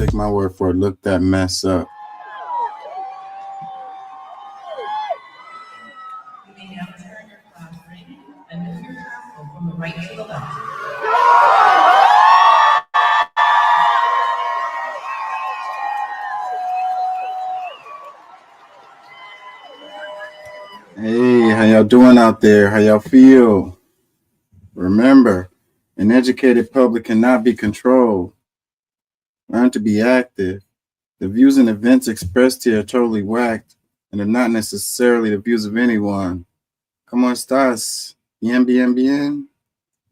take my word for it. Look that mess up. You may now turn your class ring and move your capsule from the right to the left. Hey, how y'all doing out there? How y'all feel? Remember, an educated public cannot be controlled. Learn to be active. The views and events expressed here are totally whacked and are not necessarily the views of anyone. ¿Cómo estás? Bien, bien, bien.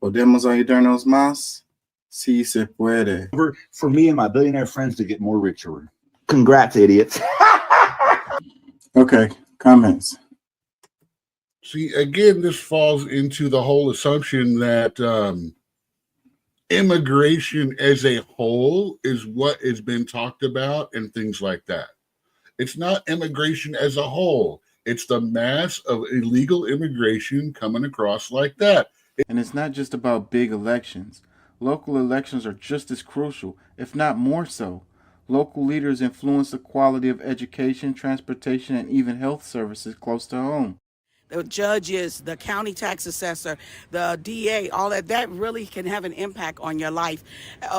¿Podemos ayudarnos más? Sí se puede. For me and my billionaire friends to get more richer. Congrats, idiots. Okay, comments. See, again, this falls into the whole assumption that immigration as a whole is what has been talked about and things like that. It's not immigration as a whole. It's the mass of illegal immigration coming across like that. And it's not just about big elections. Local elections are just as crucial, if not more so. Local leaders influence the quality of education, transportation, and even health services close to home. The judges, the county tax assessor, the DA, all that really can have an impact on your life.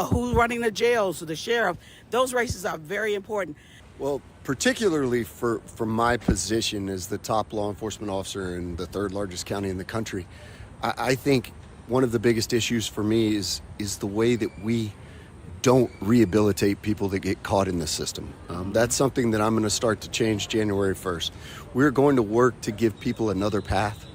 Who's running the jails, the sheriff, those races are very important. Well, particularly for my position as the top law enforcement officer in the third largest county in the country, I think one of the biggest issues for me is the way that we don't rehabilitate people that get caught in the system. That's something that I'm going to start to change January 1st. We're going to work to give people another path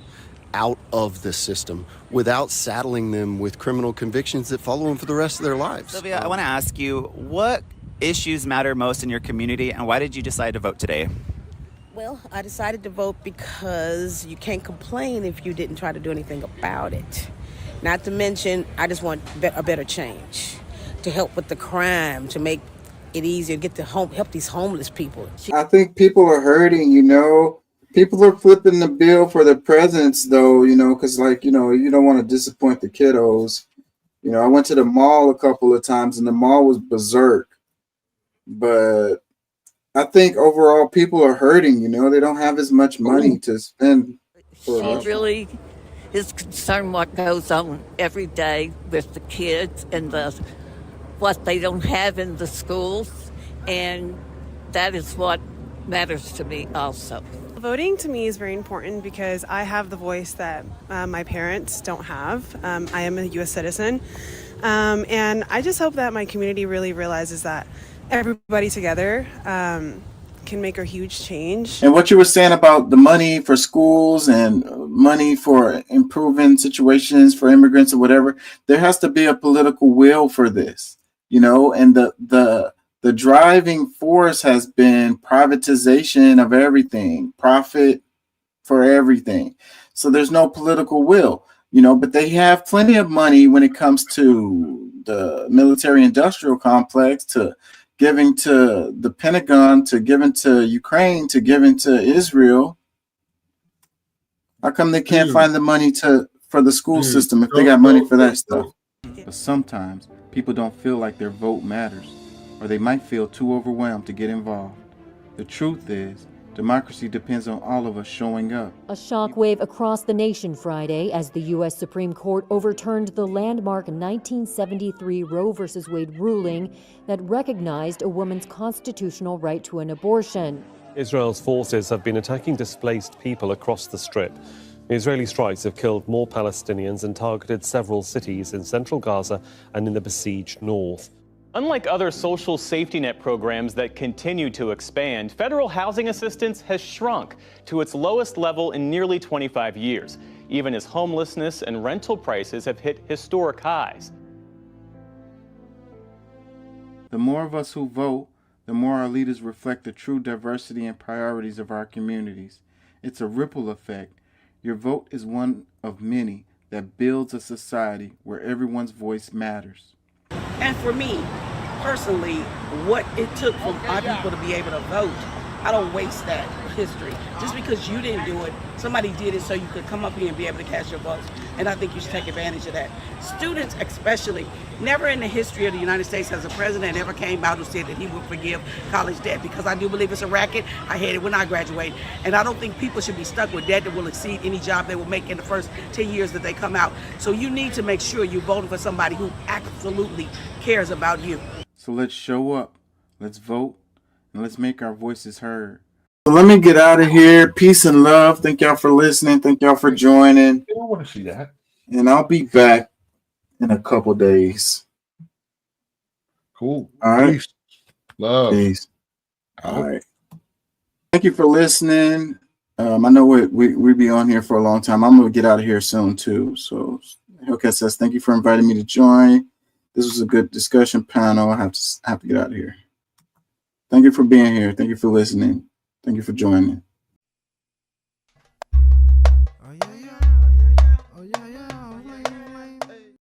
out of the system without saddling them with criminal convictions that follow them for the rest of their lives. Sylvia, I want to ask you, what issues matter most in your community, and why did you decide to vote today? Well, I decided to vote because you can't complain if you didn't try to do anything about it. Not to mention, I just want a better change to help with the crime, to make it easier to get to help these homeless people. I think people are hurting, People are flipping the bill for the presidents, though, because, you don't want to disappoint the kiddos. I went to the mall a couple of times, and the mall was berserk. But I think overall people are hurting, they don't have as much money to spend. She really is concerned what goes on every day with the kids and what they don't have in the schools, and that is what matters to me also. Voting to me is very important because I have the voice that my parents don't have. I am a U.S. citizen, and I just hope that my community really realizes that everybody together can make a huge change. And what you were saying about the money for schools and money for improving situations for immigrants or whatever, there has to be a political will for this, and the driving force has been privatization of everything, profit for everything. So there's no political will, but they have plenty of money when it comes to the military industrial complex, to giving to the Pentagon, to giving to Ukraine, to giving to Israel. How come they can't find the money for the school system if they got money for that stuff? But sometimes people don't feel like their vote matters, or they might feel too overwhelmed to get involved. The truth is, democracy depends on all of us showing up. A shockwave across the nation Friday as the U.S. Supreme Court overturned the landmark 1973 Roe v. Wade ruling that recognized a woman's constitutional right to an abortion. Israel's forces have been attacking displaced people across the Strip. The Israeli strikes have killed more Palestinians and targeted several cities in central Gaza and in the besieged north. Unlike other social safety net programs that continue to expand, federal housing assistance has shrunk to its lowest level in nearly 25 years, even as homelessness and rental prices have hit historic highs. The more of us who vote, the more our leaders reflect the true diversity and priorities of our communities. It's a ripple effect. Your vote is one of many that builds a society where everyone's voice matters. And for me, personally, what it took for my people to be able to vote, I don't waste that. history. Just because you didn't do it, somebody did it so you could come up here and be able to cast your votes. And I think you should take advantage of that. Students especially, never in the history of the United States has a president ever came out who said that he would forgive college debt, because I do believe it's a racket. I had it when I graduated. And I don't think people should be stuck with debt that will exceed any job they will make in the first 10 years that they come out. So you need to make sure you're voting for somebody who absolutely cares about you. So let's show up, let's vote, and let's make our voices heard. So let me get out of here. Peace and love. Thank y'all for listening. Thank y'all for joining. I don't want to see that. And I'll be back in a couple days. Cool. All right. Peace. Love. Peace. All right. Thank you for listening. I know we be on here for a long time. I'm going to get out of here soon too. So Hellcat says, thank you for inviting me to join. This was a good discussion panel. I have to get out of here. Thank you for being here. Thank you for listening. Thank you for joining.